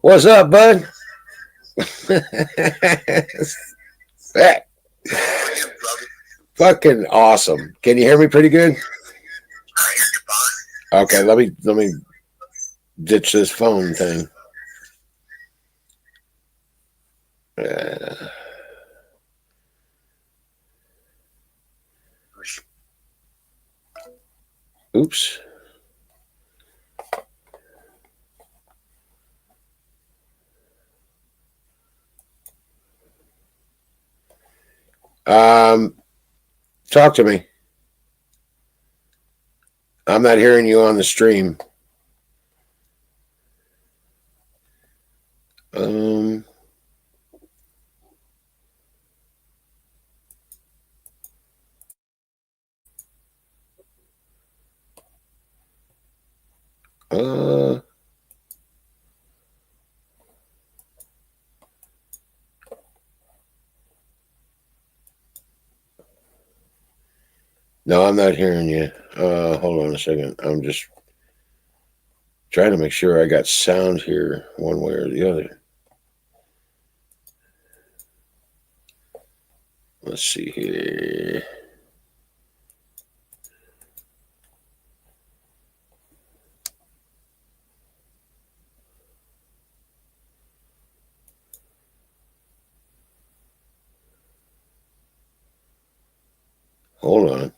What's up, bud? Hey, How are you, brother? fucking awesome. Can you hear me pretty good? I hear you fine. Okay, let me ditch this phone thing. Uh, oops. Um, talk to me. I'm not hearing you on the stream. Um, uh, no, I'm not hearing you. Hold on a second. I'm just trying to make sure I got sound here one way or the other. Let's see here. Hold on.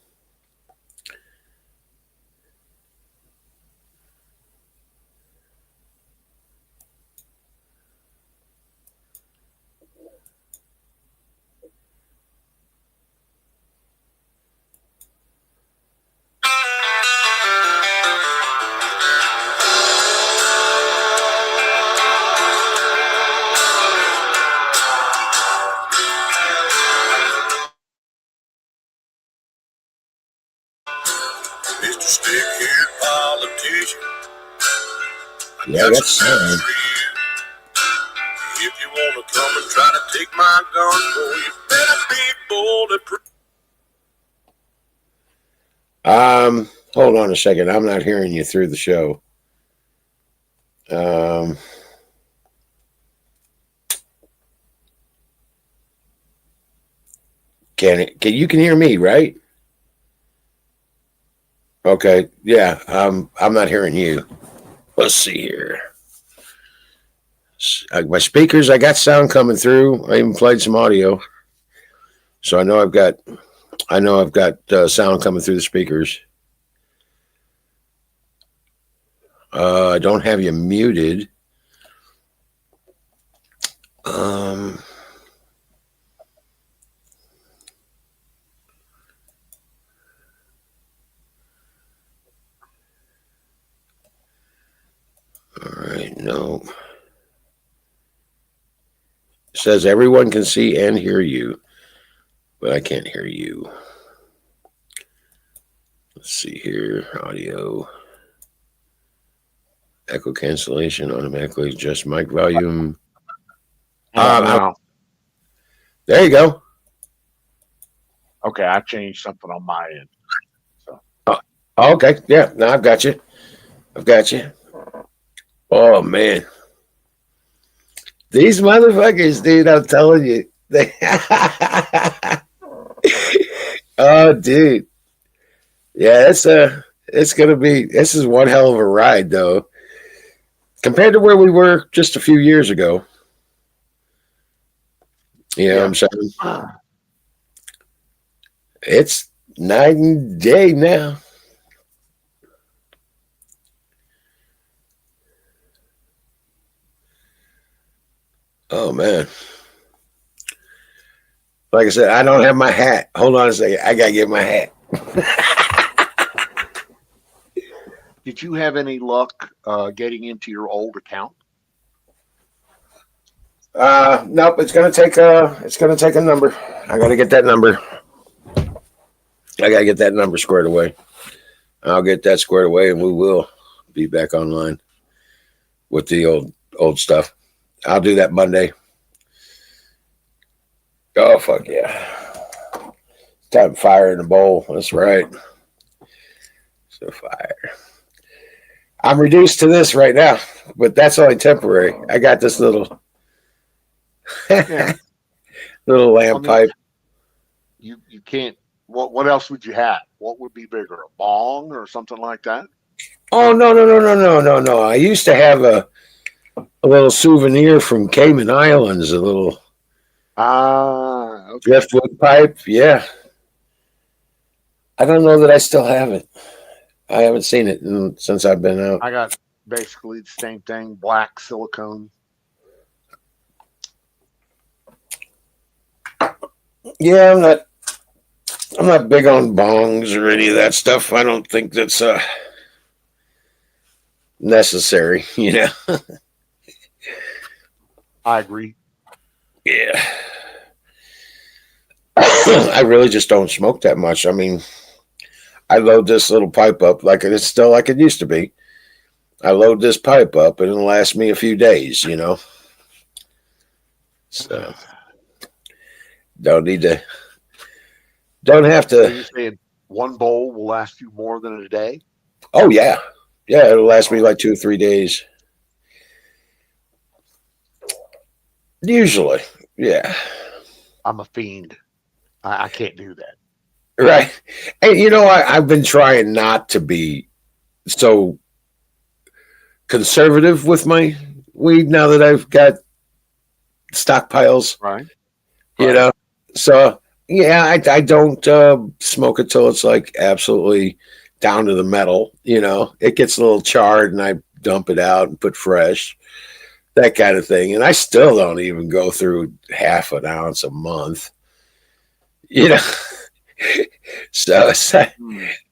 Mr. Stick-haired politician, I Yeah, I got got some news sound. for you. If you want to come and try to take my gun, boy, you better be bulletproof. Hold on a second. I'm not hearing you through the show. Um, can you can hear me, right? Okay, yeah. I'm not hearing you. Let's see here. My speakers, I got sound coming through. I even played some audio, so I know I've got sound coming through the speakers. I don't have you muted. Um, all right, no. It says everyone can see and hear you, but I can't hear you. Let's see here. Audio. Echo cancellation automatically adjust mic volume. How about Um, now? there you go. Okay, I changed something on my end. So Oh, okay, yeah. Now I've got you. I've got you. Oh man, these motherfuckers, dude. I'm telling you. They oh, dude. Yeah, it's gonna be. This is one hell of a ride, though, compared to where we were just a few years ago. You know what yeah, I'm saying? It's night and day now. Oh man. Like I said, I don't have my hat. Hold on a second. I gotta get my hat. did you have any luck getting into your old account? Nope. It's gonna take a number. I gotta get that number. I gotta get that number squared away. I'll get that squared away, and we will be back online with the old stuff. I'll do that Monday. Oh fuck yeah! Time fire in the bowl. That's right. So fire. I'm reduced to this right now, but that's only temporary. I got this little Yeah. little I lamp mean, pipe. you can't. What else would you have? What would be bigger, a bong or something like that? Oh no! I used to have a little souvenir from Cayman Islands, a little Ah, okay. driftwood pipe. Yeah, I don't know that I still have it. I haven't seen it since I've been out. I got basically the same thing, black silicone. Yeah, I'm not big on bongs or any of that stuff. I don't think that's necessary. I agree. Yeah. I really just don't smoke that much. I mean, I load this little pipe up like it's still like it used to be. I load this pipe up and it'll last me a few days. So don't need to, don't have So to. you're saying one bowl will last you more than a day? Oh, yeah. Yeah, it'll last me like 2 or 3 days. Usually. Yeah. I'm a fiend. I can't do that. Right. Hey, I've been trying not to be so conservative with my weed now that I've got stockpiles, Right. you know. So yeah, I don't smoke it till it's like absolutely down to the metal. It gets a little charred, and I dump it out and put fresh, that kind of thing. And I still don't even go through half an ounce a month. So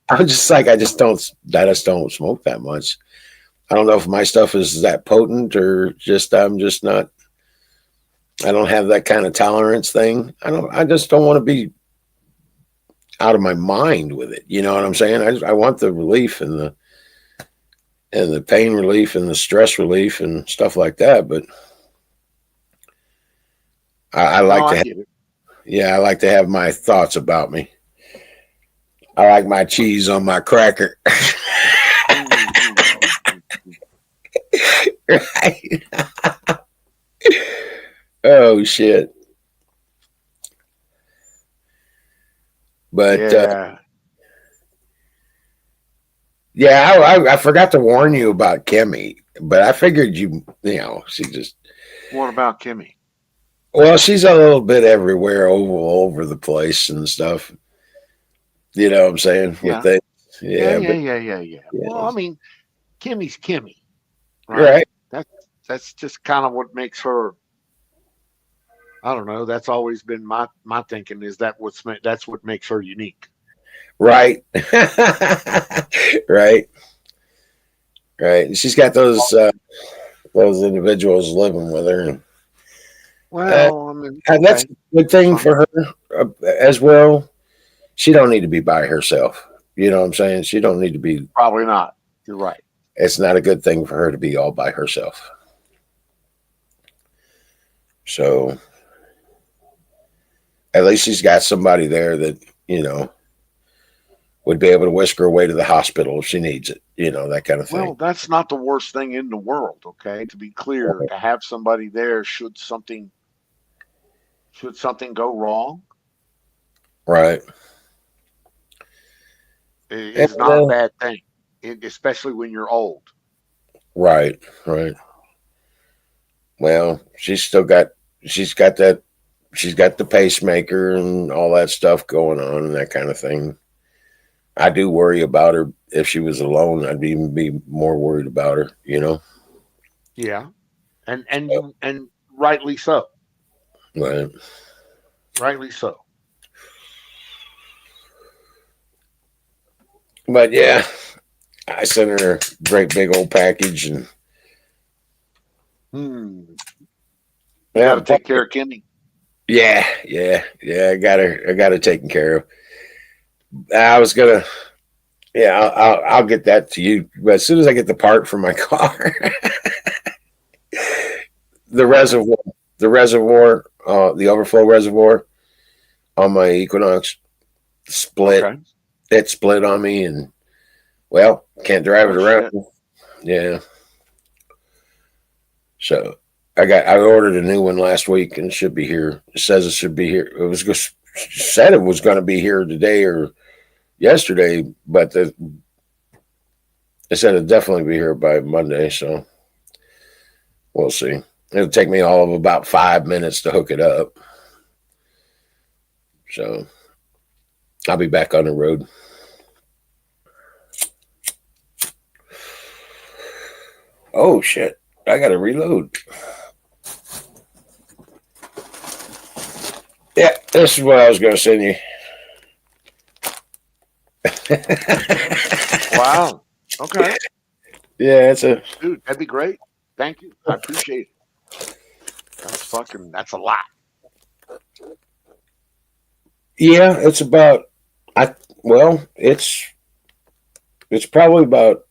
I'm just like I just don't smoke that much. I don't know if my stuff is that potent or just I'm just not. I don't have that kind of tolerance thing. I just don't want to be out of my mind with it. You know what I'm saying? I want the relief and the pain relief and the stress relief and stuff like that. But I like to. Get it. Yeah, I like to have my thoughts about me. I like my cheese on my cracker. Right? Oh shit! But yeah, I forgot to warn you about Kimmy, but I figured she just. What about Kimmy? Well, she's a little bit everywhere, over the place and stuff. You know what I'm saying? Yeah. With things. Yeah. Well, I mean, Kimmy's Kimmy, Right. That's just kind of what makes her. I don't know. That's always been my thinking. Is that's what makes her unique. Right. Right. And she's got those individuals living with her. Well, I mean, And that's a good thing for her as well. She don't need to be by herself. You know what I'm saying? She don't need to be. Probably not. You're right. It's not a good thing for her to be all by herself. So at least she's got somebody there that, would be able to whisk her away to the hospital if she needs it, that kind of thing. Well, that's not the worst thing in the world, okay? To be clear, to have somebody there should something go wrong. Right. It's not a bad thing, especially when you're old. Right. Well, she's got the pacemaker and all that stuff going on and that kind of thing. I do worry about her. If she was alone, I'd even be more worried about her, Yeah. And rightly so. Right. Rightly so. But yeah, I sent her a great big old package and Got to take care of Kimmy. Yeah. I got her taken care of. I was gonna, I'll get that to you. But as soon as I get the part for my car, the reservoir, the overflow reservoir on my Equinox split. Okay. It split on me, and well, can't drive it around. Yeah. So I ordered a new one last week and it should be here. It says it should be here. Said it was going to be here today or yesterday, but it said it'd definitely be here by Monday. So we'll see. It'll take me all of about 5 minutes to hook it up. So I'll be back on the road. Oh shit. I gotta reload. Yeah, this is what I was gonna send you. Wow. Okay. Yeah, it's a Dude, that'd be great. Thank you. I appreciate it. That's a lot. yeah, it's about it's probably about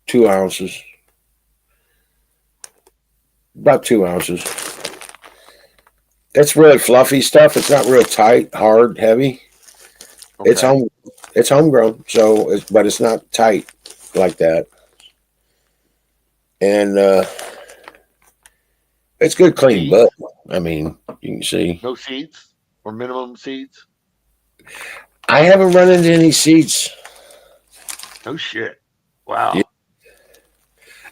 2 ounces. About 2 ounces. It's really fluffy stuff. It's not real tight, hard, heavy. Okay. It's homegrown, but it's not tight like that. And it's good, clean Seeds? butt. I mean, you can see. No seeds or minimum seeds? I haven't run into any seeds No shit. Wow. Yeah.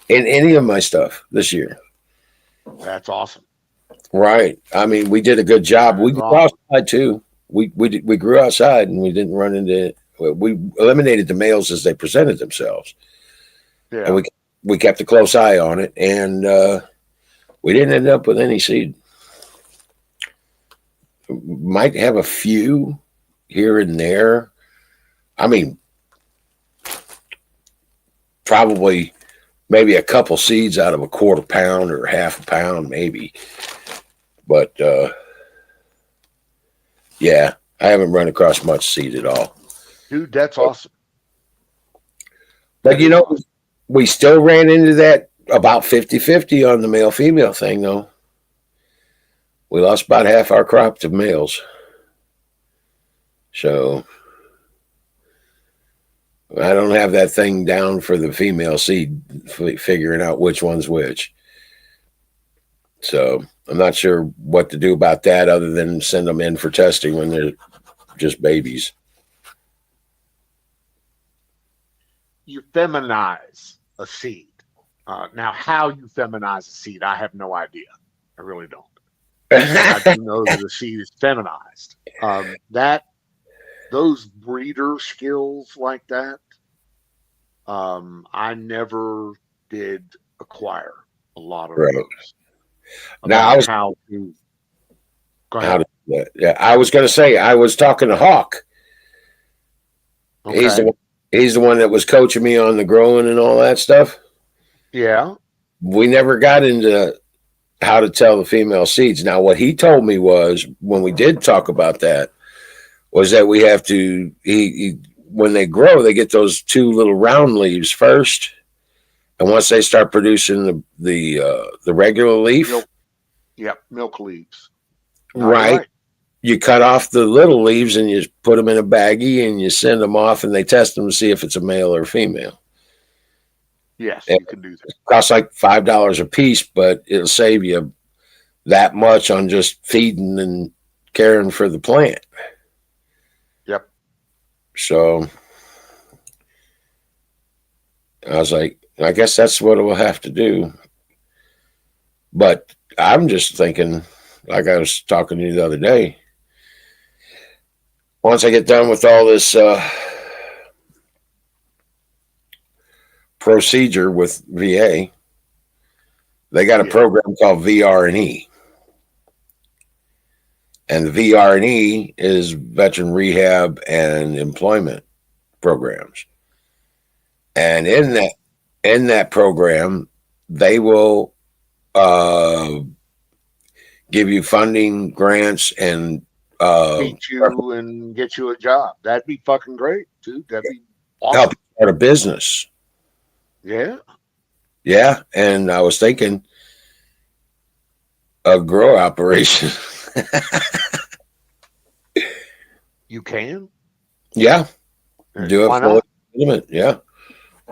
in any of my stuff this year. That's awesome. Right. I mean, we did a good job. We That's grew awesome. outside too. We grew outside and we didn't run into. We eliminated the males as they presented themselves, Yeah. and we kept a close eye on it, and we didn't end up with any seed. Might have a few here and there. I mean, probably maybe a couple seeds out of a quarter pound or half a pound, maybe. But yeah, I haven't run across much seed at all. Dude, that's awesome. But you know, we still ran into that about 50-50 on the male-female thing, though. We lost about half our crop to males. So I don't have that thing down for the female seed, figuring out which one's which. So I'm not sure what to do about that other than send them in for testing when they're just babies. You feminize a seed. Now, how you feminize a seed, I have no idea. I really don't. I do know that the seed is feminized. Those breeder skills like that, I never did acquire a lot of Right. those. Now, About how to go ahead. Yeah, I was going to say, I was talking to Hawk. Okay. He's the one that was coaching me on the growing and all that stuff. Yeah. We never got into how to tell the female seeds. Now, what he told me was, when we did talk about that, was that we have to, when they grow, they get those two little round leaves first. And once they start producing the regular leaf, Milk leaves. right, you cut off the little leaves and you put them in a baggie and you send them off and they test them to see if it's a male or female. Yes, And you can do that. it costs like $5 a piece, but it'll save you that much on just feeding and caring for the plant. Yep. So I was like, I guess that's what we'll have to do. But I'm just thinking, like I was talking to you the other day, once I get done with all this procedure with VA, they got a program called VR&E. And the VR&E is veteran rehab and employment programs. And in that program, they will give you funding, grants, and Teach you and get you a job. That'd be fucking great, dude. That'd be awesome. help start a business. Yeah. Yeah, and I was thinking a grow operation. You can? Yeah, do it Why fully not? legitimate. Yeah,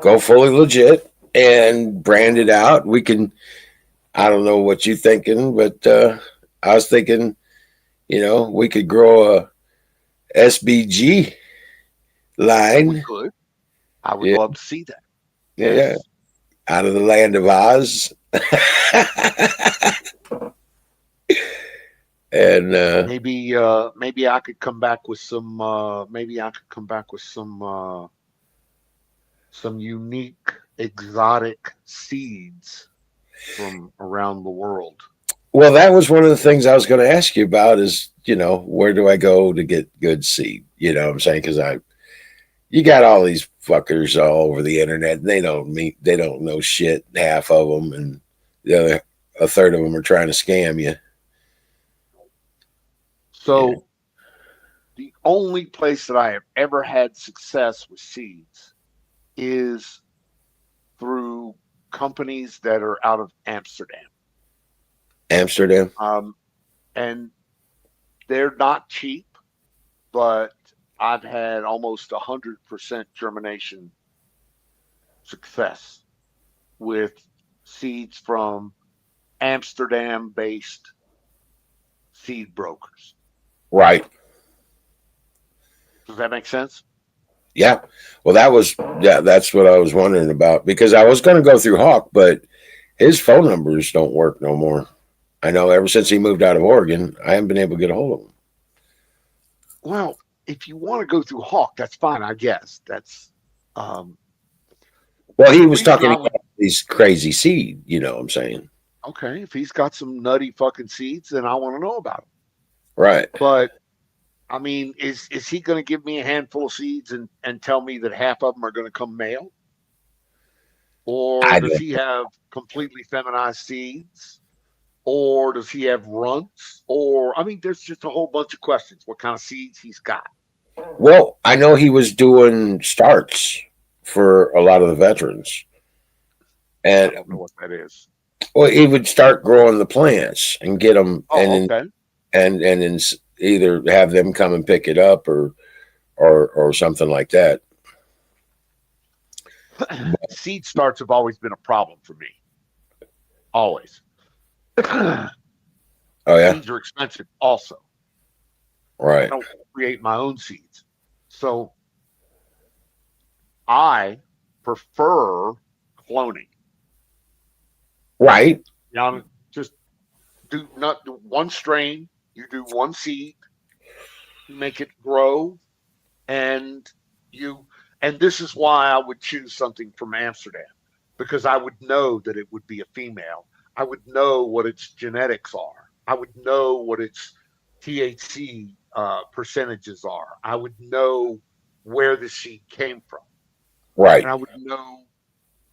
go fully legit and brand it out. We can. I don't know what you're thinking, but I was thinking, we could grow a SBG We line. could. I would Yeah, love to see that. yeah, Yes. out of the land of Oz. And Maybe I could come back with some unique exotic seeds from around the world. well, that was one of the things I was going to ask you about is, where do I go to get good seed? You know what I'm saying? Because you got all these fuckers all over the internet, and they don't know shit, half of them, and a third of them are trying to scam you. So Yeah. the only place that I have ever had success with seeds is through companies that are out of Amsterdam. Amsterdam. And they're not cheap, but I've had almost 100% germination success with seeds from Amsterdam-based seed brokers. Right. Does that make sense? Yeah. Well, that's what I was wondering about because I was going to go through Hawk, but his phone numbers don't work no more. I know ever since he moved out of Oregon, I haven't been able to get a hold of him. Well, if you want to go through Hawk, that's fine, I guess. That's Well, he was talking about these crazy seed, you know what I'm saying? okay. If he's got some nutty fucking seeds, then I want to know about them. Right. But I mean, is he going to give me a handful of seeds and tell me that half of them are going to come male? Or does he have completely feminized seeds? Or does he have runts? Or, I mean, there's just a whole bunch of questions. What kind of seeds he's got? Well, I know he was doing starts for a lot of the veterans. I And don't know what that is. well, he would start growing the plants and get them Oh, okay. and then either have them come and pick it up or something like that. Seed starts have always been a problem for me. Always. Oh yeah. Seeds are expensive also. I Right. don't create my own seeds. So I prefer cloning. Right. Just do not do one strain, you do one seed, you make it grow, and this is why I would choose something from Amsterdam, because I would know that it would be a female. I would know what its genetics are. I would know what its THC percentages are. I would know where the seed came from. Right. And I would know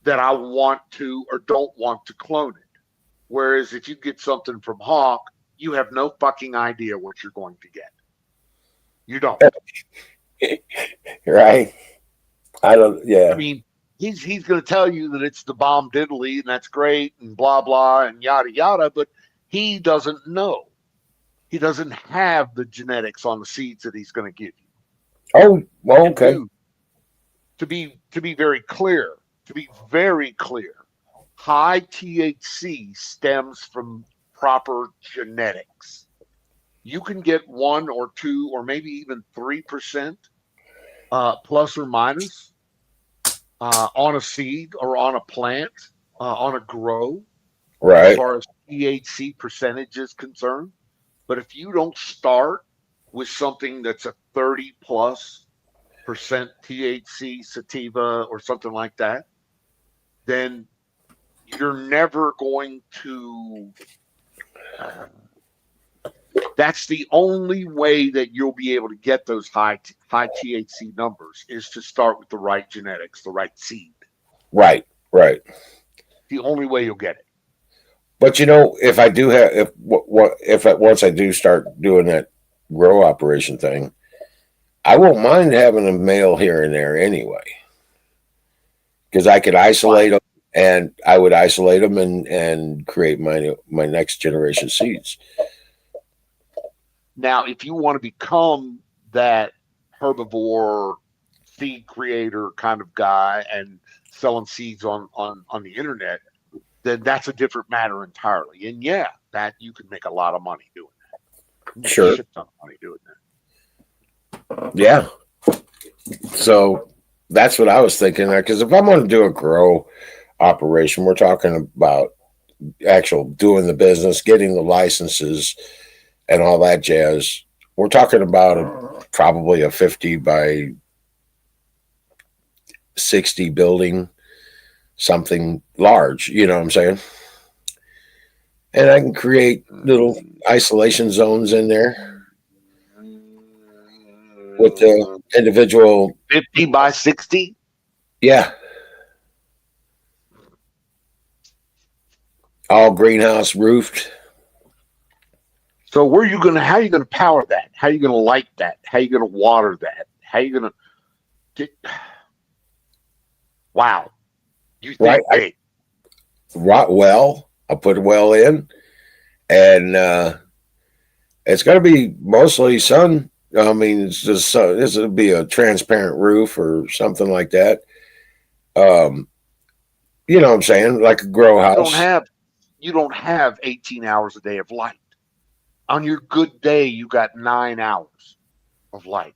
that I want to or don't want to clone it. Whereas if you get something from Hawk, you have no fucking idea what you're going to get. You don't. Right. I don't. Yeah. I mean, he's going to tell you that it's the bomb diddly and that's great and blah blah and yada yada, but he doesn't know. He doesn't have the genetics on the seeds that he's going to give you. Oh, well, okay. Dude, to be very clear, high THC stems from proper genetics. You can get 1 or 2 or maybe even 3% plus or minus on a seed or on a plant, on a grow, Right. as far as THC percentage is concerned. But if you don't start with something that's a 30+% THC sativa or something like that, then you're never going to. That's the only way that you'll be able to get those high THC numbers is to start with the right genetics, the right seed. Right. Right. The only way you'll get it. But if I do have once I do start doing that grow operation thing, I won't mind having a male here and there anyway, because I could isolate them, and I would isolate them and create my next generation seeds. Now, if you want to become that herbivore seed creator kind of guy and selling seeds on the internet, then that's a different matter entirely. And yeah, that you can make a lot of money doing that. You can make Sure. a shit ton of money doing that. Yeah. So that's what I was thinking. Because if I'm going to do a grow operation, we're talking about actual doing the business, getting the licenses, and all that jazz. We're talking about probably a 50 by 60 building, something large. You know what I'm saying? And I can create little isolation zones in there with the individual 50 by 60. Yeah. All greenhouse roofed. So how are you gonna power that? How are you gonna light that? How are you gonna water that? How are you gonna get wow. You think Right. big. Well, I'll put a well in, and it's going to be mostly sun. I mean, it's just sun. This will be a transparent roof or something like that. You know what I'm saying? Like a grow house. You don't have 18 hours a day of light. On your good day, you got 9 hours of light.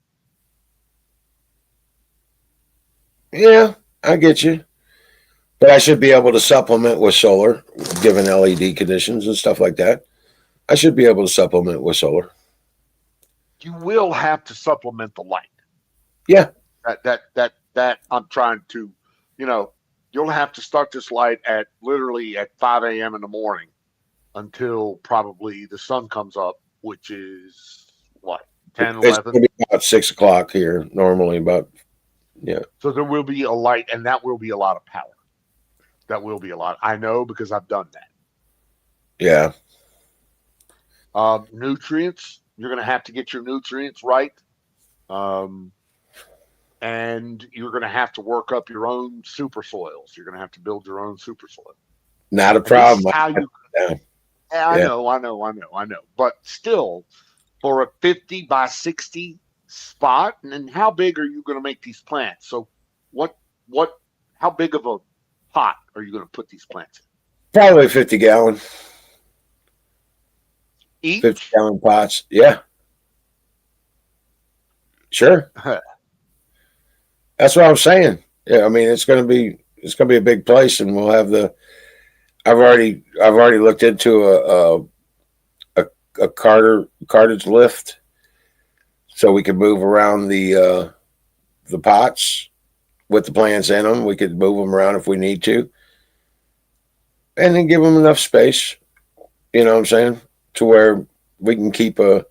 Yeah, I get you. But I should be able to supplement with solar, given LED conditions and stuff like that. I should be able to supplement with solar. You will have to supplement the light. Yeah. That I'm trying to, you'll have to start this light at literally at 5 a.m. in the morning until probably the sun comes up, which is what, 10, It's 11? going to be about 6 o'clock here, normally about, yeah. So there will be a light, and that will be a lot of power. That will be a lot. I know because I've done that. Yeah. Nutrients, you're going to have to get your nutrients right. And you're going to have to work up your own super soils. You're going to have to build your own super soil. Not a problem. I know. But still, for a 50 by 60 spot, and how big are you going to make these plants? So how big of a pot are you going to put these plants in? Probably 50 gallon. Each? 50 gallon pots. Yeah. Sure. That's what I'm saying. Yeah, I mean it's gonna be a big place, and we'll have I've already looked into a cartage lift, so we can move around the pots with the plants in them. We could move them around if we need to, and then give them enough space. You know what I'm saying? To where we can keep a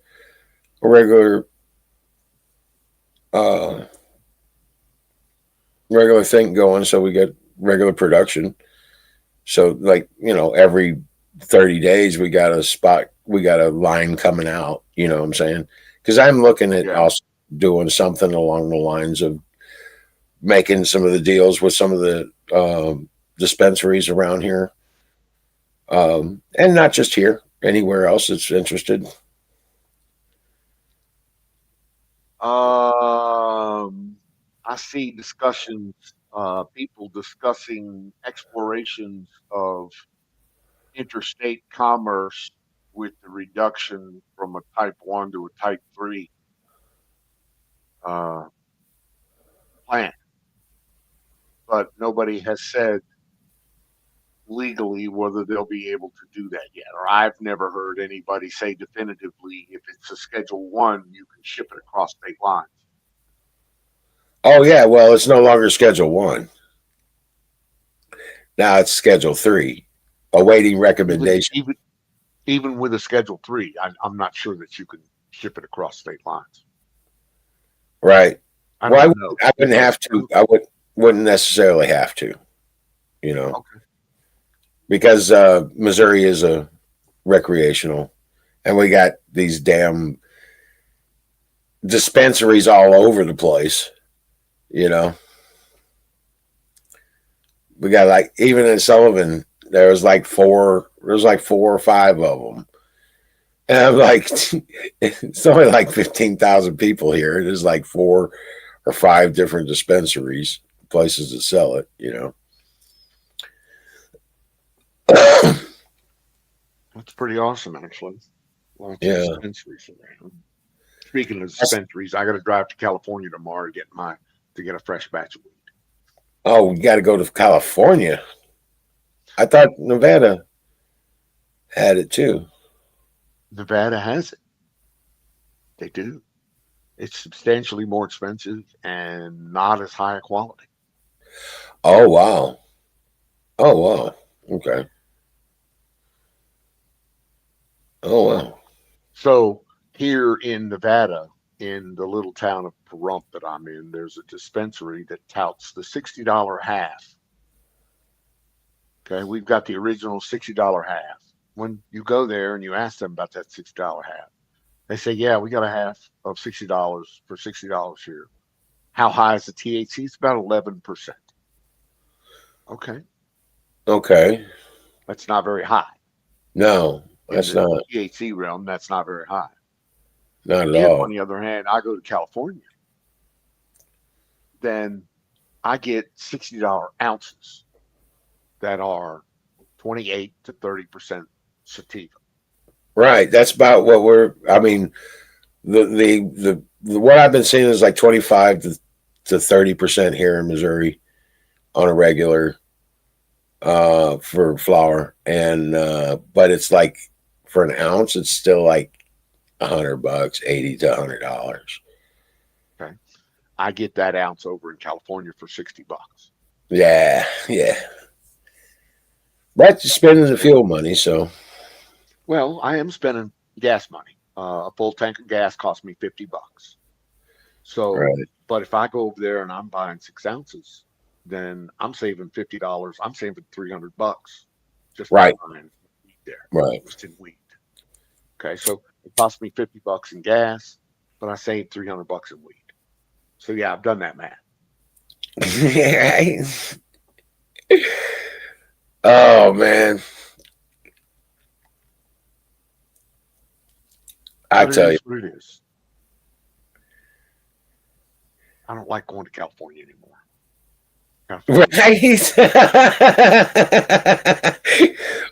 regular regular thing going, so we get regular production. So like, every 30 days we got a line coming out, you know what I'm saying? Because I'm looking at also doing something along the lines of making some of the deals with some of the dispensaries around here, and not just here, anywhere else that's interested. I see discussions, people discussing explorations of interstate commerce with the reduction from a type 1 to a type 3 plant. But nobody has said legally whether they'll be able to do that yet. Or I've never heard anybody say definitively if it's a Schedule 1, you can ship it across state lines. Oh yeah, well, it's no longer Schedule 1. Now it's Schedule 3, awaiting recommendation. Even with a Schedule 3, I'm not sure that you can ship it across state lines. Right. I wouldn't have to. I wouldn't necessarily have to, Okay. because Missouri is a recreational, and we got these damn dispensaries all over the place. We got like, even in Sullivan, there was like 4 or 5 of them. And I'm like, it's only like 15,000 people here. There's like 4 or 5 different dispensaries, places that sell it, That's pretty awesome, actually. Lots of Yeah. dispensaries around. Speaking of dispensaries, I got to drive to California tomorrow to get a fresh batch of weed. Oh, we got to go to California. I thought Nevada had it too. Nevada has it. They do. It's substantially more expensive and not as high a quality. Oh, wow. Oh, wow. Okay. Oh, wow. So here in Nevada, in the little town of T-rump that I'm in, there's a dispensary that touts the $60 half. Okay, we've got the original $60 half. When you go there and you ask them about that $60 half, they say, "Yeah, we got a half of $60 for $60 here." How high is the THC? It's about 11%. Okay, Okay. that's not very high. No, In that's the not. THC realm, that's not very high. Not at If, all. on the other hand, I go to California, then I get $60 ounces that are 28 to 30% sativa. Right. That's about what I mean, the what I've been seeing is like 25 to 30% here in Missouri on a regular for flour. And but it's like for an ounce, it's still like $100, 80 to $100. Okay. I get that ounce over in California for $60. Yeah, yeah. But you're spending the fuel money, so Well, I am spending gas money. A full tank of gas cost me $50. So, right. but if I go over there and I'm buying 6 ounces, then I'm saving $50. I'm saving $300 just by Right. buying weed there, Right. just in weed. Okay, so it cost me $50 in gas, but I saved $300 in weed. So yeah, I've done that math. Oh man. I But it tell you. is what it is. I don't like going to California anymore. California,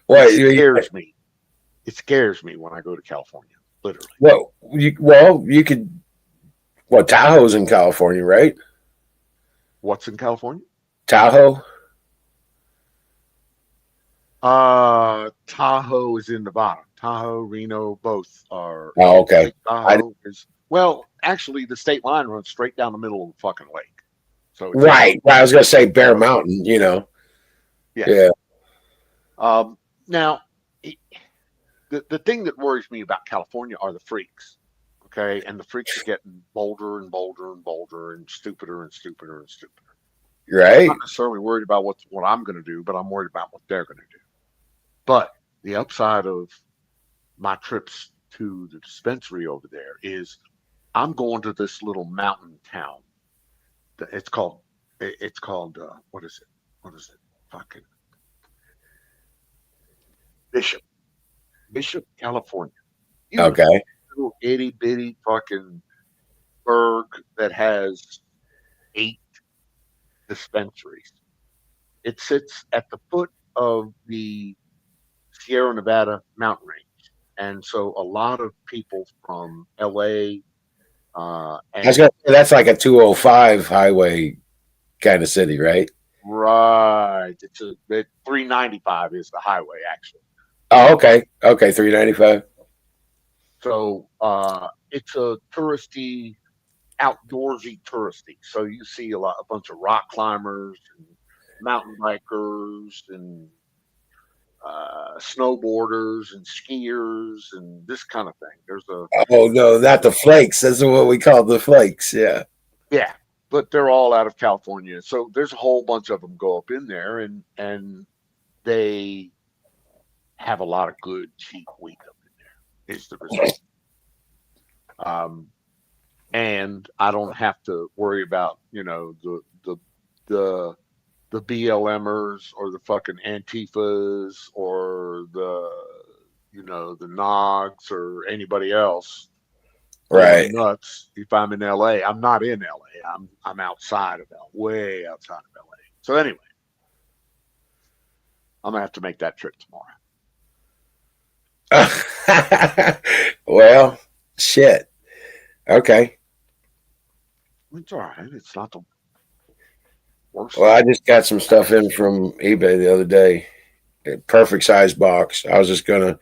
Right. What it scares me. It scares me when I go to California, literally. you could Tahoe's in California, right? What's in California? Tahoe? Tahoe is in Nevada. Tahoe, Reno, both are. Oh, okay. Tahoe is actually the state line runs straight down the middle of the fucking lake. So it's Right. I was gonna say Bear Mountain, yeah. Yeah. Now, the thing that worries me about California are the freaks. Okay, and the freaks are getting bolder and bolder and bolder and stupider and stupider and stupider. I'm Right. not necessarily worried about what I'm going to do, but I'm worried about what they're going to do. But the upside of my trips to the dispensary over there is I'm going to this little mountain town. It's called what is it? What is it? Fucking Bishop, California. Okay. Little itty bitty fucking burg that has 8 dispensaries. It sits at the foot of the Sierra Nevada mountain range, and so a lot of people from LA I was gonna say that's like a 205 highway kind of city, right? right. 395 is the highway actually. Oh, okay. Okay, 395. So it's a touristy, outdoorsy touristy. So you see a bunch of rock climbers and mountain bikers and snowboarders and skiers and this kind of thing. Oh no, not the flakes. That's what we call the flakes. Yeah. Yeah, but they're all out of California. So there's a whole bunch of them go up in there and they have a lot of good cheap weed up in there. Is the result. And I don't have to worry about, the BLMers or the fucking Antifas or the Nogs or anybody else Right. nuts if I'm in LA. I'm not in LA. I'm outside of LA, way outside of LA. So anyway, I'm gonna have to make that trip tomorrow. Well, shit. Okay. It's all right. It's not the worst Well, I thing. just got some stuff in from eBay the other day. A perfect size box. I was just gonna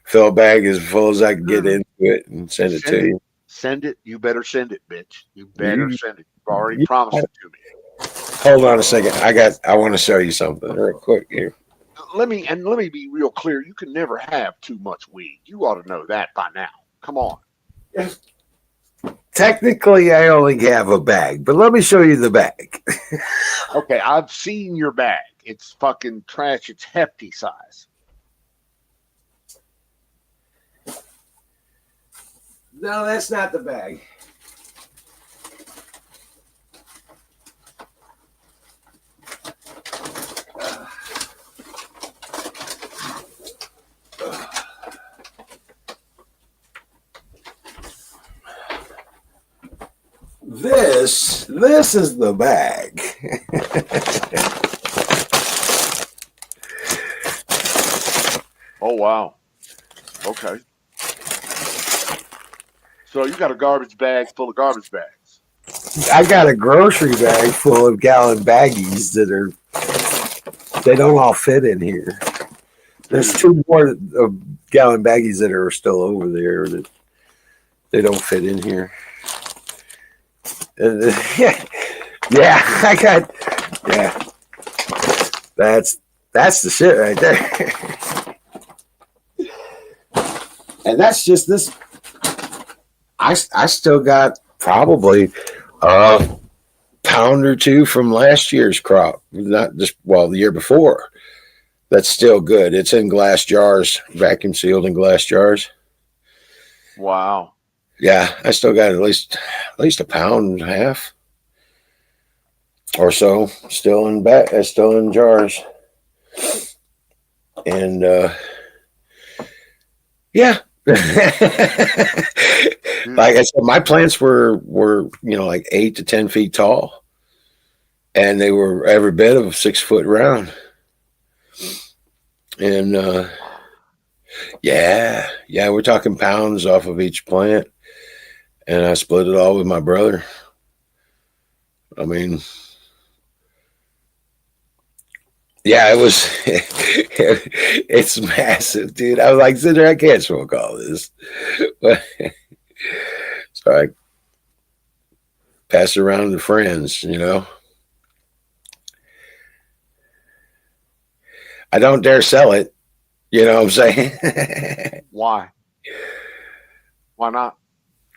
fill a bag as full as I could get into it and send it Send to it. you. Send it. You better send it, bitch. You better You, send it. You've already you promised it to me. hold on a second. I want to show you something real quick here. Let me be real clear. You can never have too much weed. You ought to know that by now. Come on. Technically, I only have a bag, but let me show you the bag. Okay, I've seen your bag. It's fucking trash. It's hefty size. No, that's not the bag. This is the bag. Oh wow. Okay. So you got a garbage bag full of garbage bags. I got a grocery bag full of gallon baggies they don't all fit in here. There's two more gallon baggies that are still over there that they don't fit in here. Yeah, I got that's the shit right there. And that's just this. I still got probably a pound or two from last year's crop, not just the year before. That's still good. It's in glass jars, vacuum sealed in glass jars. Wow. Yeah, I still got at least a pound and a half or so still in jars. And yeah. Like I said, my plants were like 8 to 10 feet tall, and they were every bit of 6 foot round. And yeah, we're talking pounds off of each plant, and I split it all with my brother. I mean, yeah, it was. It's massive, dude. I was like, Cinder, I can't smoke all this. So I pass it around to friends, I don't dare sell it. You know what I'm saying? Why? Why not?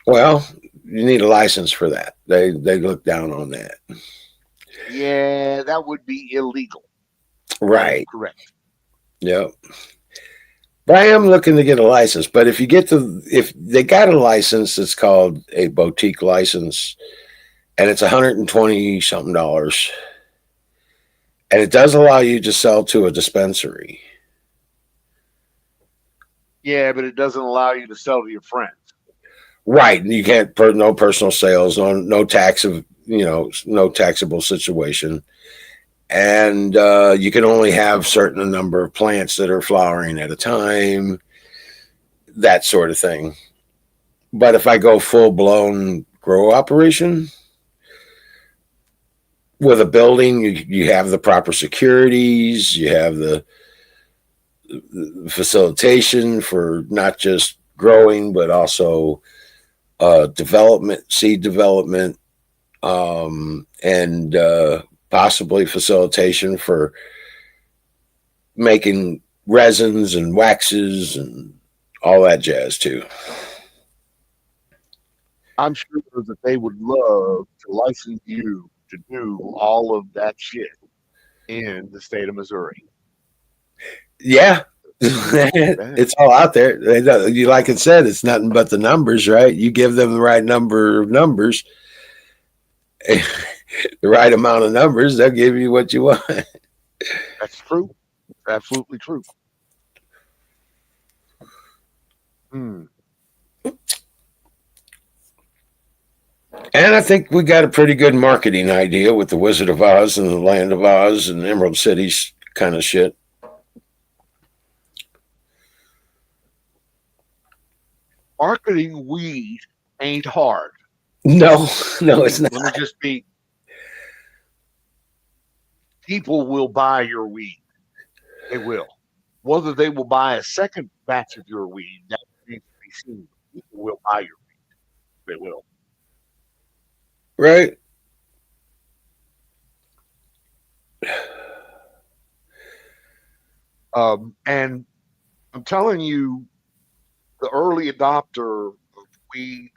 Well, you need a license for that. They look down on that. Yeah, that would be illegal. Right. Correct. Yep. But I am looking to get a license. But if they got a license, it's called a boutique license, and it's $120 something, and it does allow you to sell to a dispensary. Yeah, but it doesn't allow you to sell to your friends. Right. You can't no personal sales, no taxable situation. And you can only have certain number of plants that are flowering at a time, that sort of thing. But if I go full blown grow operation with a building, you have the proper securities, you have the facilitation for not just growing, but also seed development, and possibly facilitation for making resins and waxes and all that jazz too. I'm sure that they would love to license you to do all of that shit in the state of Missouri. Yeah. It's all out there. You like it said, it's nothing but the numbers, right? You give them the right number of numbers, the right amount of numbers, they'll give you what you want. That's true. Absolutely true. And I think we got a pretty good marketing idea with the Wizard of Oz and the Land of Oz and Emerald Cities kind of shit. Marketing weed ain't hard. No, no, it's not. Let me just be. People will buy your weed. They will. Whether they will buy a second batch of your weed, that needs to be seen. People will buy your weed. They will. Right. And I'm telling you, the early adopter of weed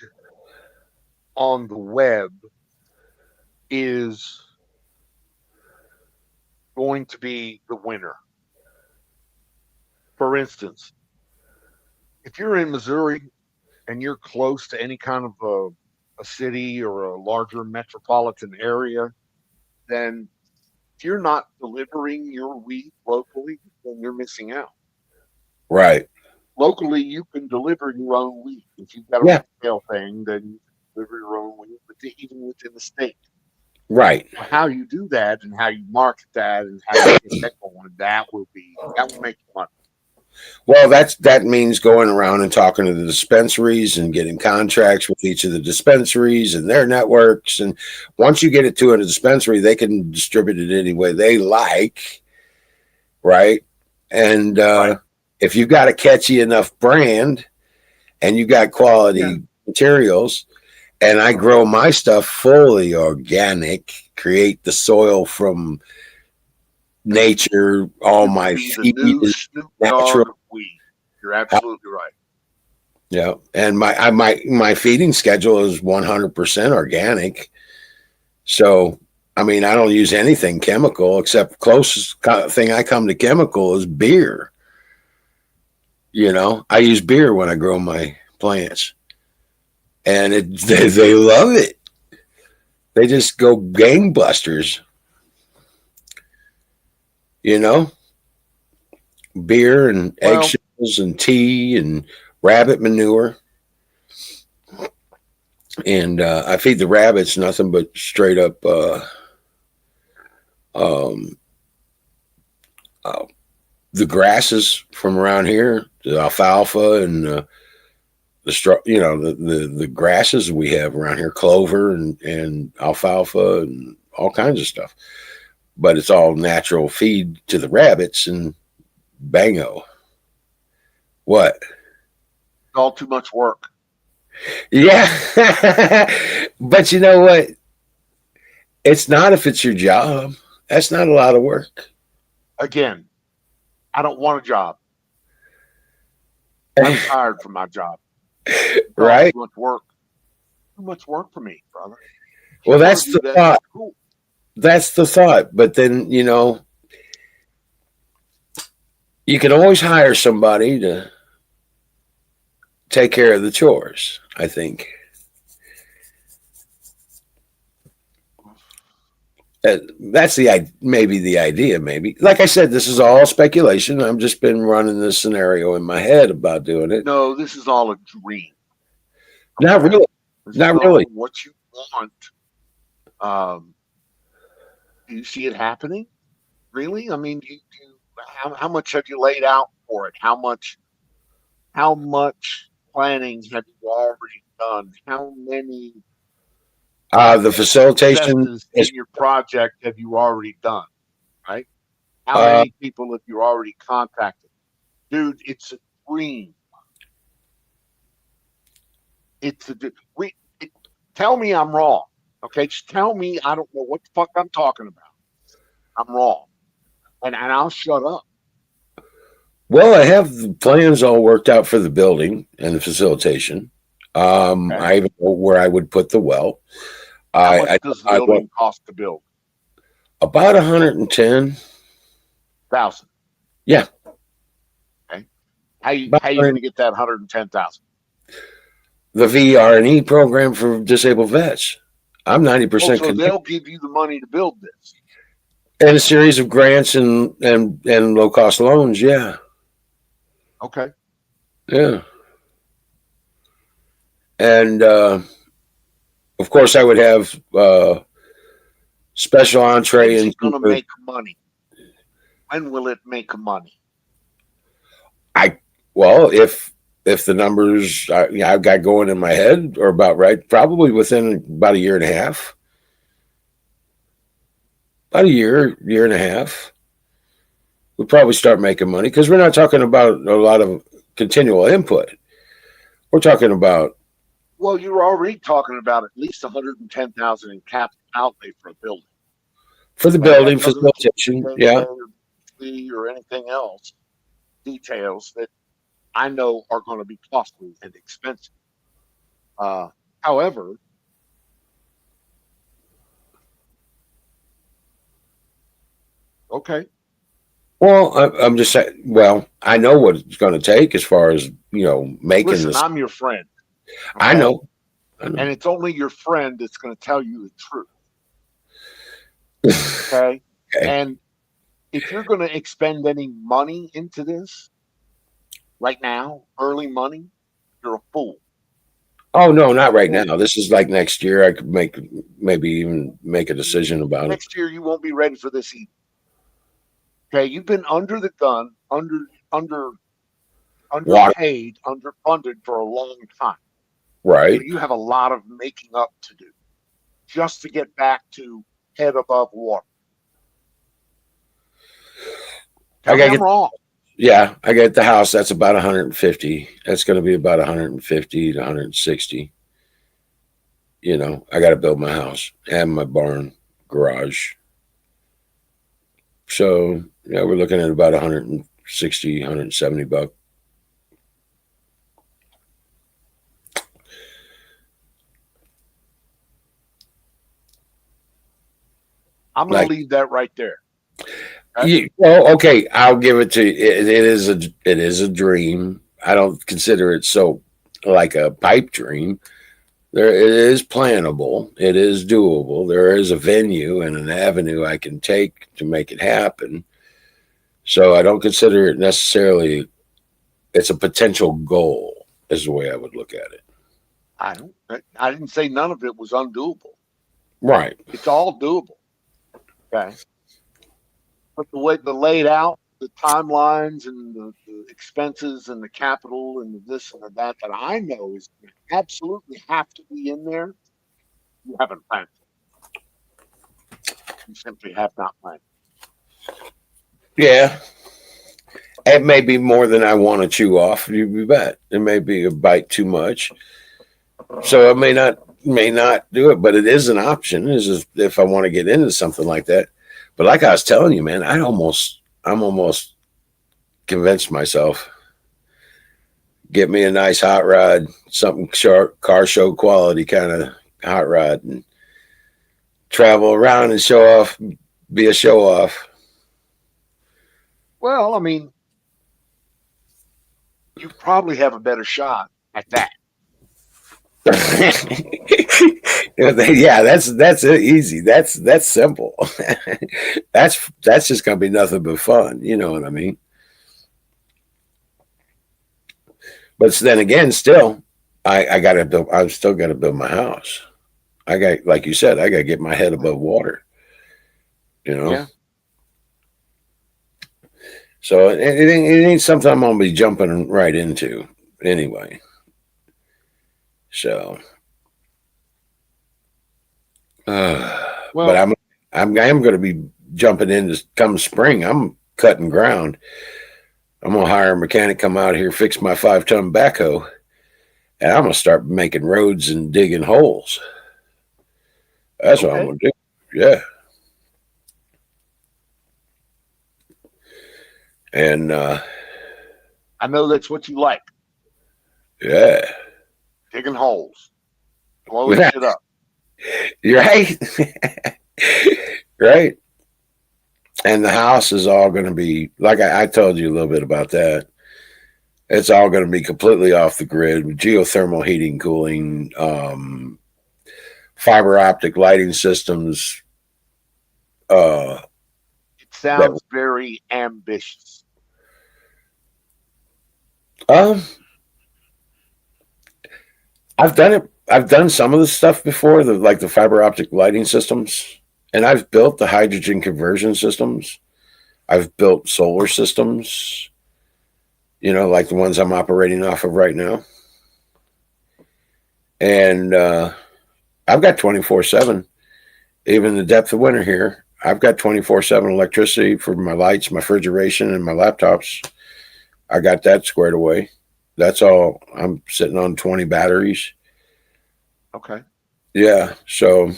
on the web is going to be the winner. For instance, if you're in Missouri and you're close to any kind of a city or a larger metropolitan area, then if you're not delivering your weed locally, then you're missing out. Right. Locally, you can deliver your own weed. If you've got a retail thing, then you can deliver your own weed, even within the state. Right. How you do that and how you market that and how you get that going, that will make you money. Well, that means going around and talking to the dispensaries and getting contracts with each of the dispensaries and their networks. And once you get it to a dispensary, they can distribute it any way they like. Right. And if you've got a catchy enough brand and you got quality materials, and I grow my stuff fully organic, create the soil from nature, all my feed is natural. Weed. You're absolutely right. Yeah, and my feeding schedule is 100% organic. So, I mean, I don't use anything chemical except closest thing I come to chemical is beer. You know, I use beer when I grow my plants, and they love it. They just go gangbusters. You know, beer and eggshells and tea and rabbit manure. And I feed the rabbits nothing but straight up the grasses from around here, the alfalfa and the grasses we have around here, clover and alfalfa and all kinds of stuff. But it's all natural feed to the rabbits and bango. What? All too much work. Yeah. But you know what? It's not if it's your job. That's not a lot of work. Again, I don't want a job. I'm tired from my job. Right? Too much work. Too much work for me, brother. Well, that's the thought. Cool. That's the thought. But then, you know, you can always hire somebody to take care of the chores, I think. That's maybe the idea. Maybe, like I said, this is all speculation. I've just been running this scenario in my head about doing it. No, this is all a dream. Not really. Not really. What you want. Do you see it happening? Really? I mean, how much have you laid out for it? How much planning have you already done? How many? The facilitation in your project have you already done? Right? How many people have you already contacted? Dude, it's a dream. Tell me I'm wrong. Okay, just tell me I don't know what the fuck I'm talking about. I'm wrong, and I'll shut up. Well, I have the plans all worked out for the building and the facilitation. Okay. I even know where I would put the well. How much does the building cost to build? About 110,000. Yeah. Okay. How you going to get that 110,000? The VR&E program for disabled vets. I'm 90%. So they'll give you the money to build this. And a series of grants and low cost loans. Yeah. Okay. Yeah. And Of course, I would have special entree When's and it going to make money? When will it make money? well, if the numbers I've got going in my head are about right, probably within about a year and a half, about a year and a half, we'll probably start making money because we're not talking about a lot of continual input. We're talking about Well, you're already talking about at least 110,000 in capital outlay for a building. for the And that building doesn't include facilitation. HOA Yeah. or fee or anything else, details that I know are going to be costly and expensive. However, okay, Well, I'm just saying. Well, I know what it's going to take as far as making listen, this. I'm your friend. I Okay? know. I know. And it's only your friend that's going to tell you the truth. Okay. Okay. And if you're going to expend any money into this right now, early money, you're a fool. Oh no, not right now. This is like next year. I could maybe even make a decision about it. Next year, you won't be ready for this either. Okay. You've been under the gun, underpaid, underfunded for a long time. Right. You have a lot of making up to do just to get back to head above water. Tell me I'm wrong. Yeah, I get the house. That's about 150. That's going to be about 150 to 160. I got to build my house and my barn, garage. So yeah, we're looking at about 160, 170 bucks. I'm going to leave that right there. Well, okay, I'll give it to you. It is a dream. I don't consider it so like a pipe dream. It is plannable. It is doable. There is a venue and an avenue I can take to make it happen. So I don't consider it necessarily. It's a potential goal. Is the way I would look at it. I didn't say none of it was undoable. Right. It's all doable. Okay. But the way they're laid out, the timelines and the expenses and the capital and the this and the that I know is absolutely have to be in there. You haven't planned it. You simply have not planned it. Yeah. It may be more than I want to chew off. You bet. It may be a bite too much. So I may not do it, but it is an option. Is if I want to get into something like that. But like I was telling you, man, I'm almost convinced myself. Get me a nice hot rod, something short, car show quality kind of hot rod, and travel around and show off, be a show off. Well, I mean, you probably have a better shot at that. Yeah, that's easy. That's simple. that's just gonna be nothing but fun. You know what I mean? But then again, still, I gotta build. I'm still gonna build my house. I got, like you said, I gotta get my head above water. Yeah. So it ain't something I'm gonna be jumping right into anyway. So, but I am going to be jumping into come spring. I'm cutting ground. I'm gonna hire a mechanic, come out here, fix my 5-ton backhoe, and I'm gonna start making roads and digging holes. That's what I'm gonna do. Yeah. And I know that's what you like. Yeah. Digging holes. Blowing shit up. You're right. Right. And the house is all going to be, like I told you a little bit about that. It's all going to be completely off the grid with geothermal heating, cooling, fiber optic lighting systems. It sounds very ambitious. I've done it. I've done some of the stuff before, like the fiber optic lighting systems, and I've built the hydrogen conversion systems. I've built solar systems, like the ones I'm operating off of right now. And I've got 24/7, even in the depth of winter here. I've got 24/7 electricity for my lights, my refrigeration, and my laptops. I got that squared away. That's all. I'm sitting on 20 batteries. Okay. Yeah. So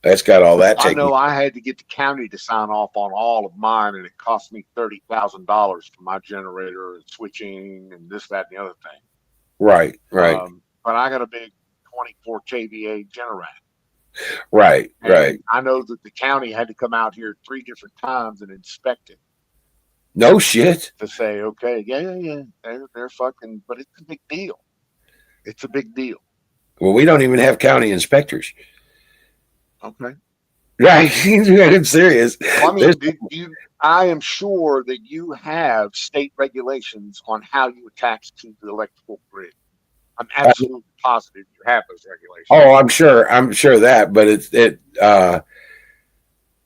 that's got all that I taken. know I had to get the county to sign off on all of mine, and it cost me $30,000 for my generator and switching and this, that, and the other thing. Right. But I got a big 24 kVA generator. Right. I know that the county had to come out here 3 different times and inspect it. No shit. To say, okay, yeah, they're fucking, but it's a big deal. It's a big deal. Well, we don't even have county inspectors. Okay. Right. I'm serious. Well, I mean, I am sure that you have state regulations on how you attach to the electrical grid. I'm absolutely positive you have those regulations. Oh, I'm sure that, but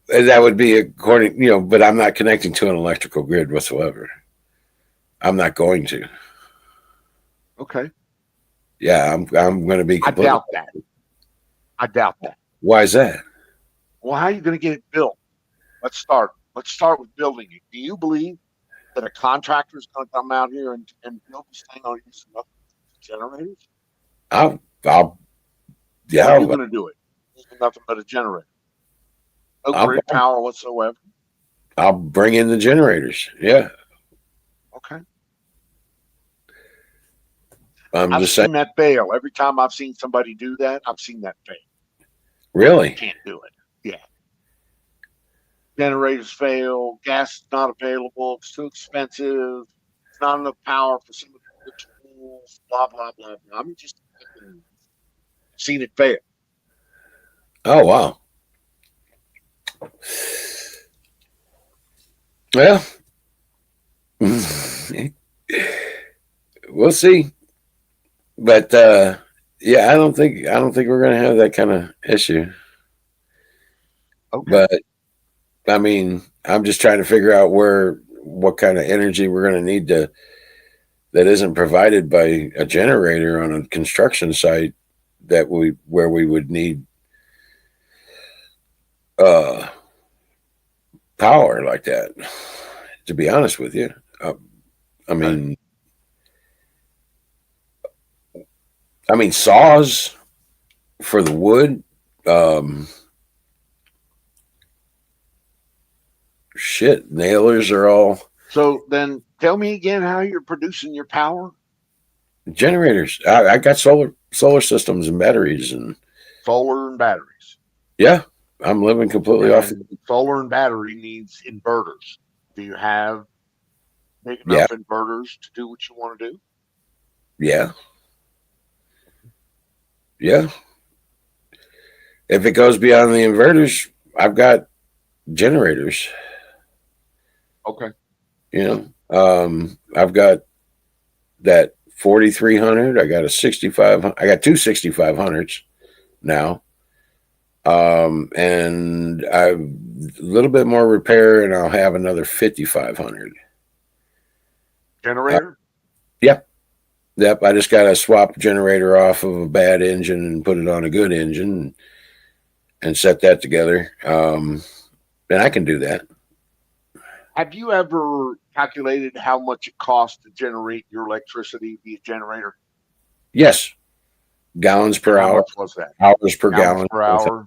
that would be according, but I'm not connecting to an electrical grid whatsoever. I'm not going to. Okay. Yeah, I'm going to be. I doubt that. Why is that? Well, how are you going to get it built? Let's start with building it. Do you believe that a contractor is going to come out here and build this thing on using generators? Yeah. How are you going to do it? Using nothing but a generator. No grid power whatsoever. I'll bring in the generators. Yeah. Okay. I've just seen that fail. Every time I've seen somebody do that, I've seen that fail. Really? You can't do it. Yeah. Generators fail. Gas is not available. It's too expensive. It's not enough power for some of the tools. Blah blah blah blah. I'm just seen it fail. Oh wow. Well, we'll see. But yeah, I don't think we're going to have that kind of issue. Okay. But I mean, I'm just trying to figure out what kind of energy we're going to need that isn't provided by a generator on a construction site where we would need power like that. To be honest with you, I mean saws for the wood. Shit, nailers are all. So then, tell me again how you're producing your power. Generators. I got solar systems and batteries and solar and batteries. Yeah, I'm living completely off. Solar and battery needs inverters. Do you have big enough inverters to do what you want to do? Yeah. Yeah. If it goes beyond the inverters, I've got generators. Okay. I've got that 4300. I got a 65. I got two 6500s now. And I've a little bit more repair, and I'll have another 5500 generator. Yep. I just got to swap generator off of a bad engine and put it on a good engine and set that together. And I can do that. Have you ever calculated how much it costs to generate your electricity via generator? Yes. Gallons per hour. How much was that? Hours per gallon. Per hour.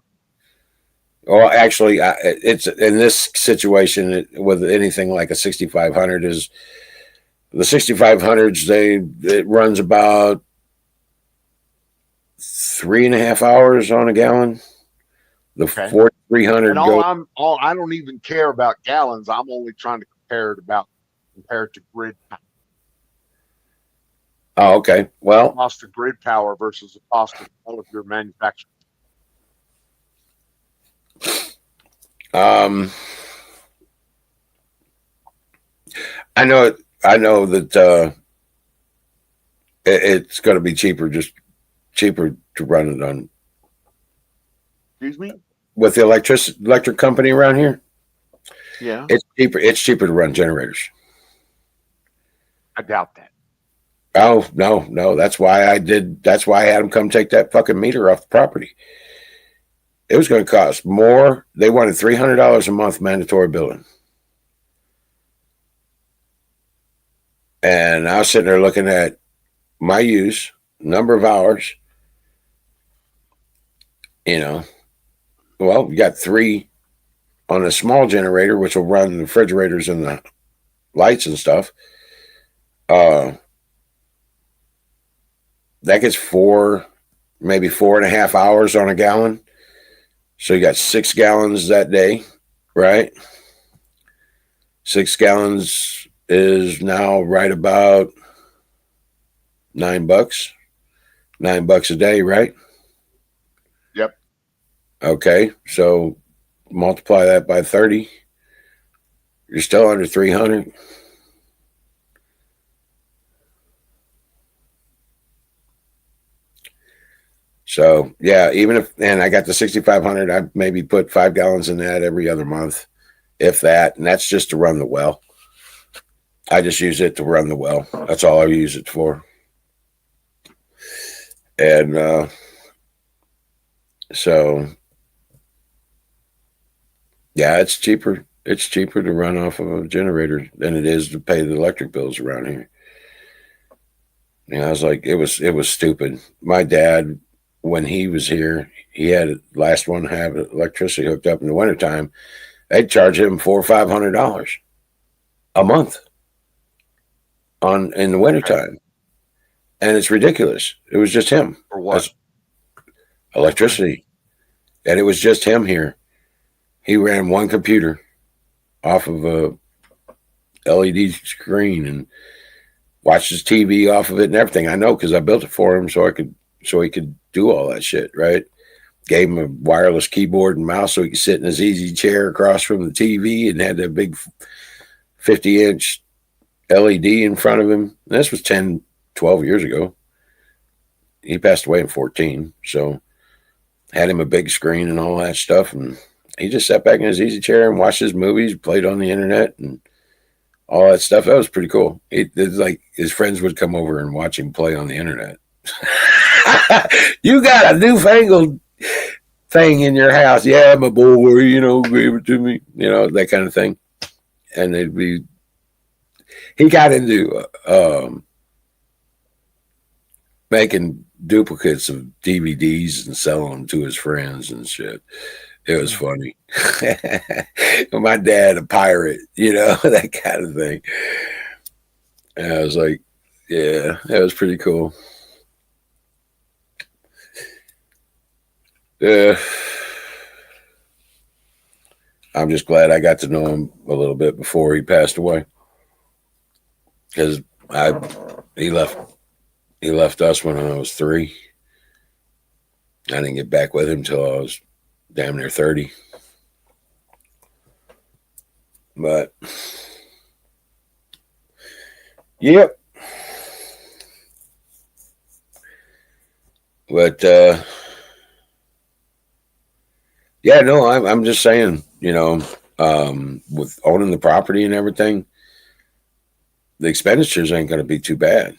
Well, actually, it's in this situation with anything like a 6500 is the 6500s. It runs about 3.5 hours on a gallon. The 4300. And I don't even care about gallons. I'm only trying to compare it to grid power. Oh, okay. Well, cost of grid power versus the cost of all of your manufacturing. I know that it's going to be cheaper just cheaper to run it on. Excuse me? With the electric company around here, Yeah. it's cheaper. It's cheaper to run generators. I doubt that. Oh no. That's why I had them come take that fucking meter off the property. It was going to cost more. They wanted $300 a month mandatory billing. And I was sitting there looking at my use, number of hours. Well, you got 3 on a small generator, which will run the refrigerators and the lights and stuff. That gets 4, maybe 4.5 hours on a gallon. So you got 6 gallons that day, right? 6 gallons is now right about $9. $9 a day, right? Yep. Okay, so multiply that by 30. You're still under 300. So yeah, and I got the 6,500, I maybe put 5 gallons in that every other month, if that, and that's just to run the well. I just use it to run the well. That's all I use it for. And so yeah, it's cheaper. It's cheaper to run off of a generator than it is to pay the electric bills around here. I was like, it was stupid. My dad, when he was here, he had the last one to have electricity hooked up in the wintertime. They'd charge him $400 or $500 a month in the wintertime. And it's ridiculous. It was just him. For what? Electricity. And it was just him here. He ran one computer off of a LED screen and watched his TV off of it and everything. I know because I built it for him so he could do all that shit, right? Gave him a wireless keyboard and mouse so he could sit in his easy chair across from the TV and had that big 50-inch LED in front of him. And this was 10, 12 years ago. He passed away in 14, so had him a big screen and all that stuff, and he just sat back in his easy chair and watched his movies, played on the internet and all that stuff. That was pretty cool. It's like his friends would come over and watch him play on the internet. You got a newfangled thing in your house. Yeah, my boy, give it to me, that kind of thing. And he got into making duplicates of DVDs and selling them to his friends and shit. It was funny. My dad, a pirate, that kind of thing. And I was like, yeah, that was pretty cool. Yeah. I'm just glad I got to know him a little bit before he passed away. Because he left us when I was 3. I didn't get back with him till I was damn near 30. But yep. But yeah, no, I'm just saying, with owning the property and everything, the expenditures ain't going to be too bad.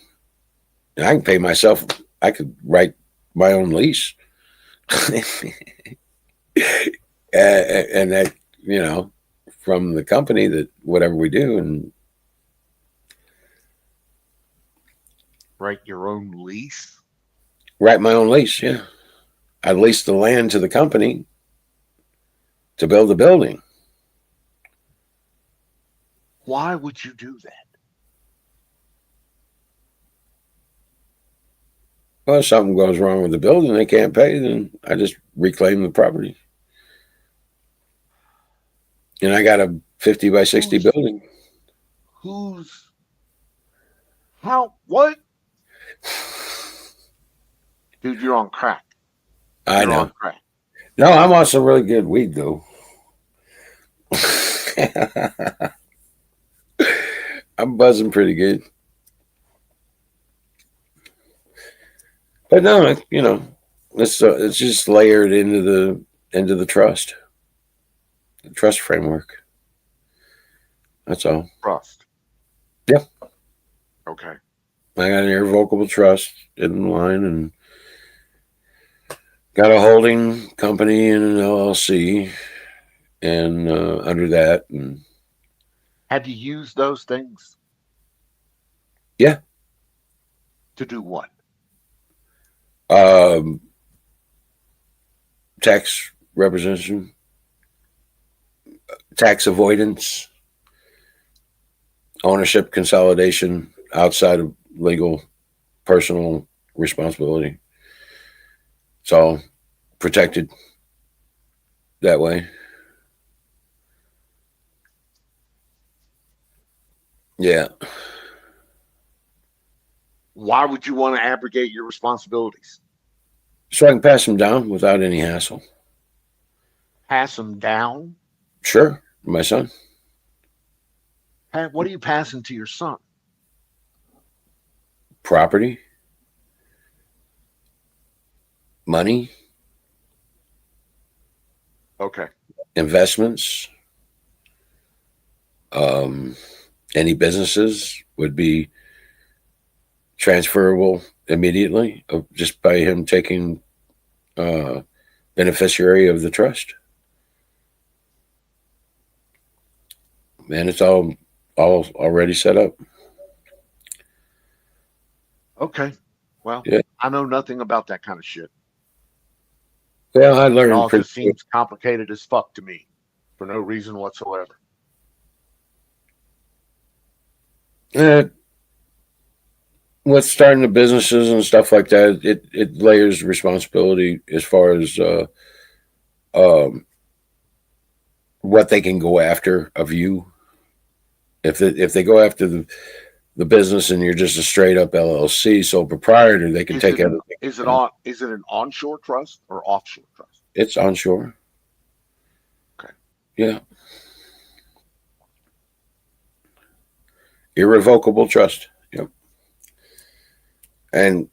And I can pay myself. I could write my own lease. And that, from the company, that whatever we do, and Write your own lease? write my own lease. Yeah. I lease the land to the company to build the building. Why would you do that? Well, if something goes wrong with the building, they can't pay, then I just reclaim the property. And I got a 50 by 60 building. What? Dude, you're on crack. I know. On crack. No, I'm on some really good weed, though. I'm buzzing pretty good. But But no, it's just layered into the trust framework. That's all. Trust. Yeah. Okay. I got an irrevocable trust in line and got a holding company and an LLC, and under that, and Have you used those things? Yeah. To do what? um, tax representation, tax avoidance, ownership consolidation outside of legal personal responsibility. It's all protected that way. Yeah. Why would you want to abrogate your responsibilities? So I can pass them down without any hassle. Pass them down? Sure. My son. What are you passing to your son? Property. Money. Okay. Investments. Any businesses would be transferable immediately just by him taking beneficiary of the trust. And it's all already set up. Okay. Well, Yeah. I know nothing about that kind of shit. Well, I It learned all just seems complicated as fuck to me for no reason whatsoever. With starting the businesses and stuff like that, it layers responsibility as far as um, what they can go after of you. If they go after the business and you're just a straight up LLC sole proprietor, they can Is take it, everything. is it an onshore trust or offshore trust? It's onshore. Okay. Yeah. Irrevocable trust. Yep. And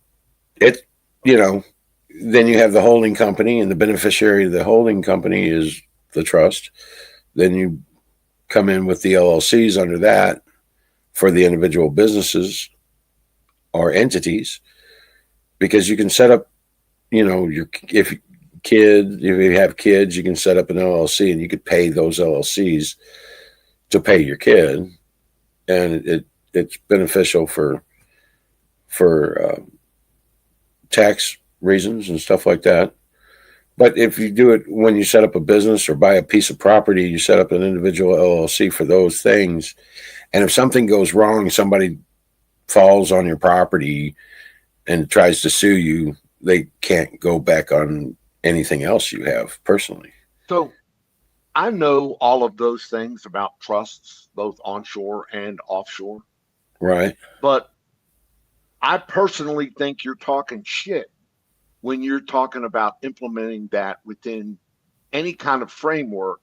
it, then you have the holding company, and the beneficiary of the holding company is the trust. Then you come in with the LLCs under that for the individual businesses or entities, because you can set up, if you have kids, you can set up an LLC and you could pay those LLCs to pay your kid, and it's beneficial for tax reasons and stuff like that. But if you do it when you set up a business or buy a piece of property, you set up an individual LLC for those things. And if something goes wrong, somebody falls on your property and tries to sue you, they can't go back on anything else you have personally. So I know all of those things about trusts, both onshore and offshore. Right. But I personally think you're talking shit when you're talking about implementing that within any kind of framework,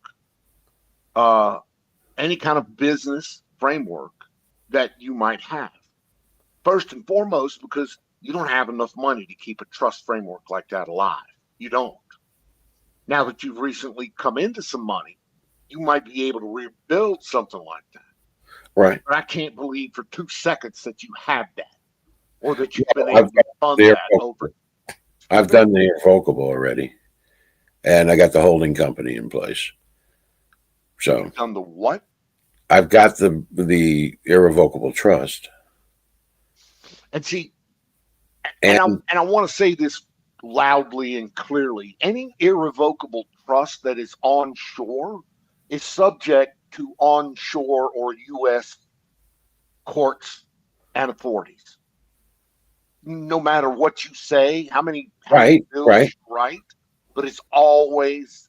any kind of business framework that you might have. First and foremost, because you don't have enough money to keep a trust framework like that alive. You don't. Now that you've recently come into some money, you might be able to rebuild something like that. Right. But I can't believe for 2 seconds that you have that, or that you've been I've able to fund that over. I've done the irrevocable already, and I got the holding company in place. So Done the what? I've got the irrevocable trust. And see, and I want to say this loudly and clearly: any irrevocable trust that is onshore is subject to onshore or U.S. courts and authorities. No matter what you say, how many bills you write, but it's always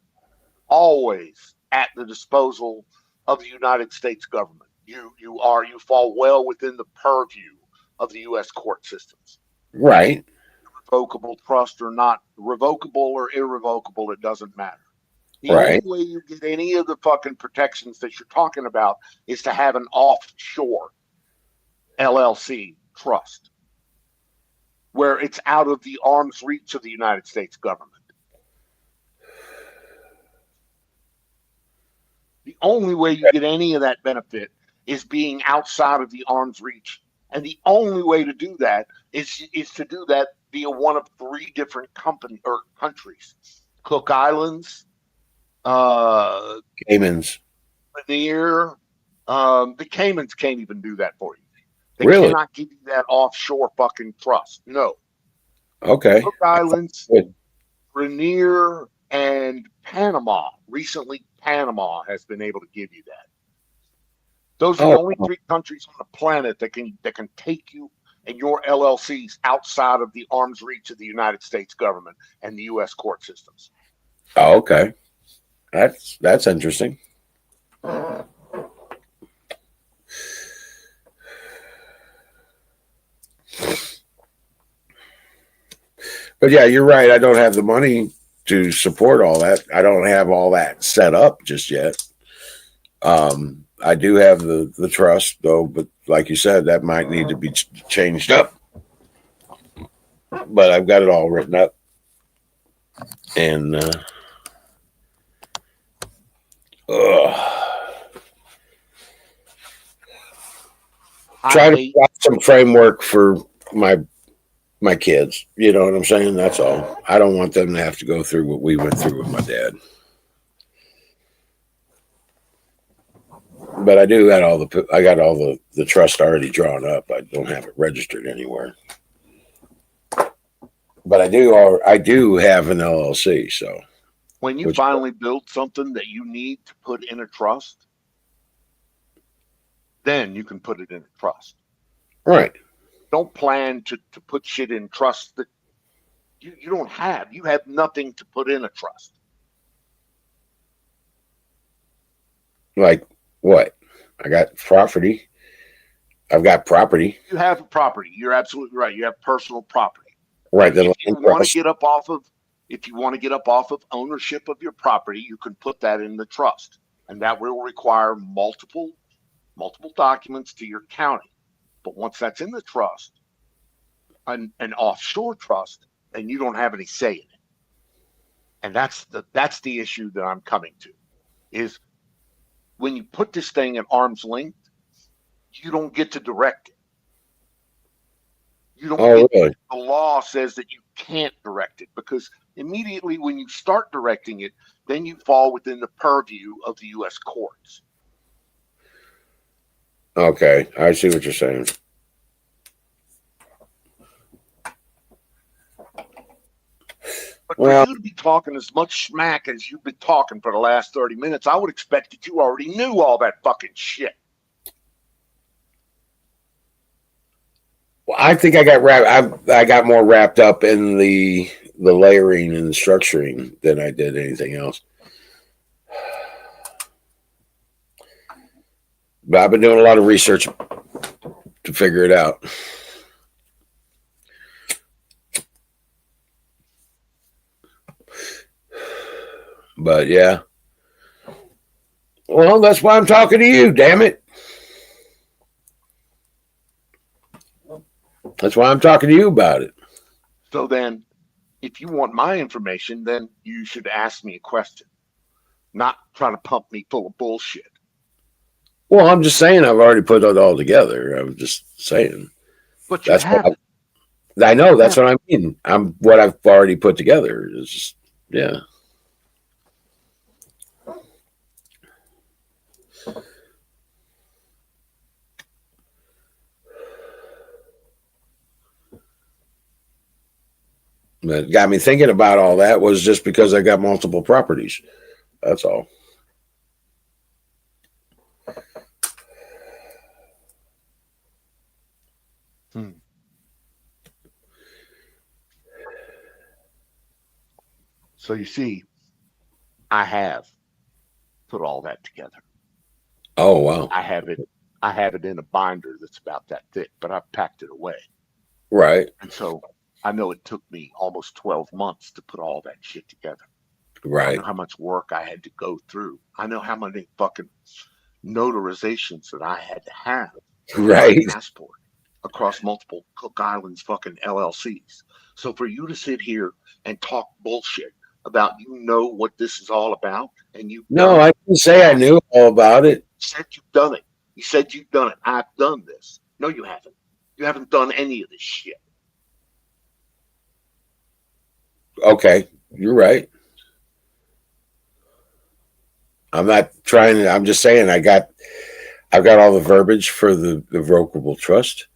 at the disposal of the United States government. You fall well within the purview of the U.S. court systems. Right. Revocable trust or not, revocable or irrevocable, it doesn't matter. The Right. only way you get any of the fucking protections that you're talking about is to have an offshore LLC trust. where it's out of the arm's reach of the United States government. The only way you get any of that benefit is being outside of the arm's reach. And the only way to do that is to do that via one of 3 different countries. Cook Islands, Caymans. Rainier, the Caymans can't even do that for you. They Really? cannot give you that offshore fucking trust. No. Okay. Cook Islands, Good. Rainier, and Panama. Recently, Panama has been able to give you that. Those are the only 3 countries on the planet that can take you and your LLCs outside of the arm's reach of the United States government and the U.S. court systems. Oh, okay. That's interesting. But yeah, you're right. I don't have the money to support all that. I don't have all that set up just yet. I do have the trust though, but like you said, that might need to be changed up. But I've got it all written up, and try to provide some framework for my kids. You know what I'm saying? That's all. I don't want them to have to go through what we went through with my dad. But I do got I got all the trust already drawn up. I don't have it registered anywhere. But I do have an LLC. So when you finally build something that you need to put in a trust, then you can put it in a trust. Right. Don't plan to put shit in trust that you don't have. You have nothing to put in a trust. Like what? I got property. I've got property. You have a property. You're absolutely right. You have personal property. Right. If you want to get up off of ownership of your property, you can put that in the trust, and that will require multiple documents to your county. But once that's in the trust, an offshore trust, then you don't have any say in it. And that's the issue that I'm coming to, is when you put this thing at arm's length, you don't get to direct it. You don't really? The law says that you can't direct it, because immediately when you start directing it, then you fall within the purview of the U.S. courts. Okay, I see what you're saying. But for you to be talking as much smack as you've been talking for the last 30 minutes, I would expect that you already knew all that fucking shit. Well, I think I got more wrapped up in the layering and the structuring than I did anything else. But I've been doing a lot of research to figure it out. But yeah. Well, that's why I'm talking to you, damn it. That's why I'm talking to you about it. So then, if you want my information, then you should ask me a question, not try to pump me full of bullshit. Well, I'm just saying I've already put it all together. I'm just saying. But you haven't. I know. That's what I mean. What I've already put together is just, yeah. That got me thinking about all that was just because I got multiple properties. That's all. So you see, I have put all that together. Oh, wow. I have it in a binder that's about that thick, but I've packed it away. Right. And so I know it took me almost 12 months to put all that shit together. Right. I know how much work I had to go through. I know how many fucking notarizations that I had to have. Right. Passport. across multiple Cook Islands fucking LLCs. So for you to sit here and talk bullshit about you know what this is all about, and you No, I didn't say I knew all about it. said you've done it. You said you've done it. I've done this. No, you haven't. You haven't done any of this shit. Okay, you're right. I'm not trying to, I'm just saying I've got all the verbiage for the revocable trust.